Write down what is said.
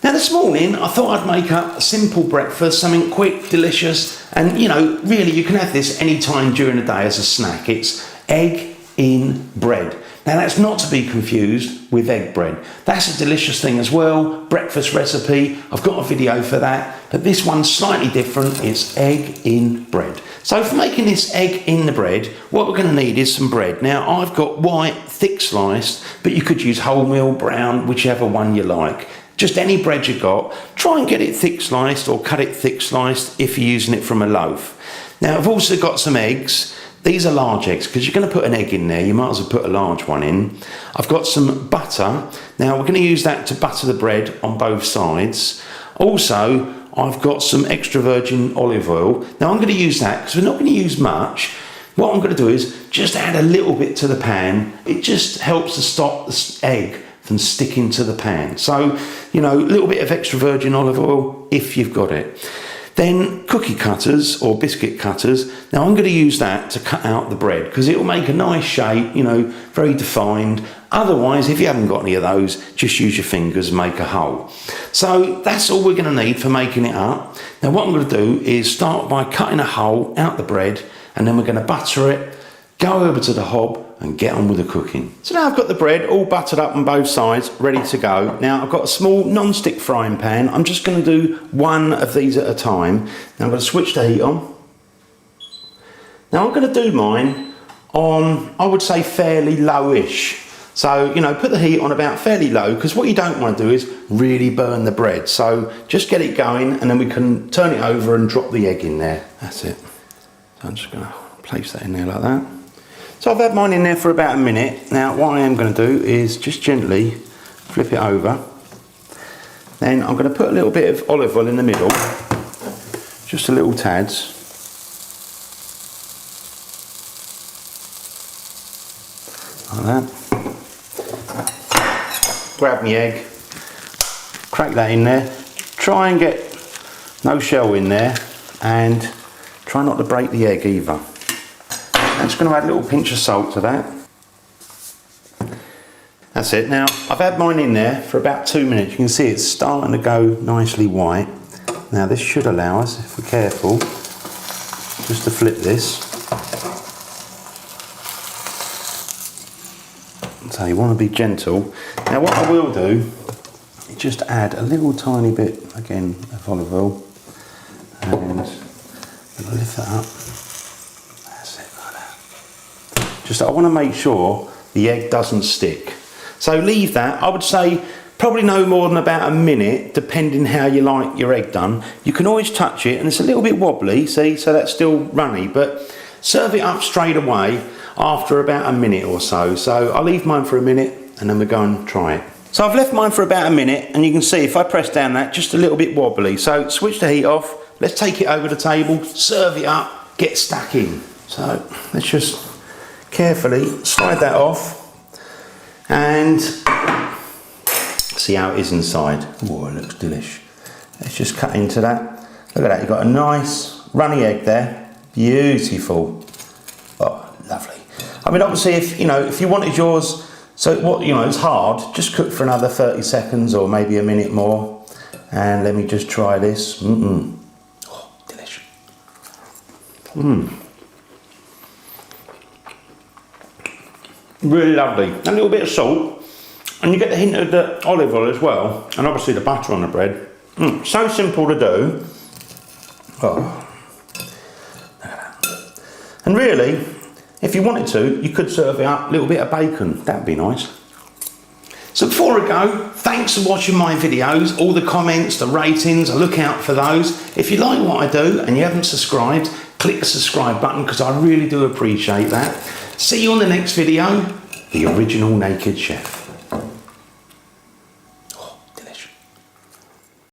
Now this morning I thought I'd make up a simple breakfast, something quick, delicious, and you know, really you can have this any time during the day as a snack. It's egg in bread. Now that's not to be confused with egg bread. That's a delicious thing as well, breakfast recipe. I've got a video for that, but this one's slightly different. It's egg in bread. So for making this egg in the bread, what we're going to need is some bread. Now I've got white, thick sliced, but you could use wholemeal, brown, whichever one you like. Just any bread you got. Try and get it thick sliced or cut it thick sliced if you're using it from a loaf. Now I've also got some eggs. These are large eggs because you're going to put an egg in there. You might as well put a large one in. I've got some butter. Now we're going to use that to butter the bread on both sides. Also, I've got some extra virgin olive oil. Now I'm going to use that because we're not going to use much. What I'm going to do is just add a little bit to the pan. It just helps to stop the egg from sticking to the pan. So, you know, a little bit of extra virgin olive oil if you've got it. Then cookie cutters or biscuit cutters. Now I'm going to use that to cut out the bread because it will make a nice shape, you know, very defined. Otherwise, if you haven't got any of those, just use your fingers and make a hole. So that's all we're going to need for making it up. Now what I'm going to do is start by cutting a hole out the bread, and then we're going to butter it, go over to the hob and get on with the cooking. So now I've got the bread all buttered up on both sides, ready to go. Now I've got a small non-stick frying pan. I'm just going to do one of these at a time. Now I'm going to switch the heat on. Now I'm going to do mine on, I would say, fairly lowish. So, you know, put the heat on about fairly low, because what you don't want to do is really burn the bread. So just get it going and then we can turn it over and drop the egg in there. That's it. So I'm just going to place that in there like that. So I've had mine in there for about a minute. Now what I am going to do is just gently flip it over. Then I'm going to put a little bit of olive oil in the middle, just a little tads. Like that. Grab my egg, crack that in there. Try and get no shell in there, and try not to break the egg either. I'm just going to add a little pinch of salt to that. That's it. Now I've had mine in there for about 2 minutes. You can see it's starting to go nicely white. Now this should allow us, if we're careful, just to flip this. So you want to be gentle. Now what I will do is just add a little tiny bit again of olive oil, and lift that up. Just I want to make sure the egg doesn't stick. So leave that, I would say probably no more than about a minute, depending how you like your egg done. You can always touch it, and it's a little bit wobbly, see, so that's still runny, but serve it up straight away after about a minute or so. So I'll leave mine for a minute and then we'll go and try it. So I've left mine for about a minute, and you can see if I press down that, just a little bit wobbly. So switch the heat off, let's take it over the table, serve it up, get stuck in. So let's just carefully slide that off and see how it is inside. Oh, it looks delish. Let's just cut into that. Look at that, you've got a nice runny egg there. Beautiful. Oh, lovely. I mean, obviously, if you wanted yours, so what, you know, it's hard, just cook for another 30 seconds or maybe a minute more. And let me just try this. Oh, delish. Really lovely. A little bit of salt, and you get the hint of the olive oil as well, and obviously the butter on the bread. So simple to do. Oh, look at that. And really, if you wanted to, you could serve it up a little bit of bacon. That'd be nice. So before I go, thanks for watching my videos. All the comments, the ratings, I look out for those. If you like what I do and you haven't subscribed, click the subscribe button, because I really do appreciate that. See you on the next video, The Original Naked Chef.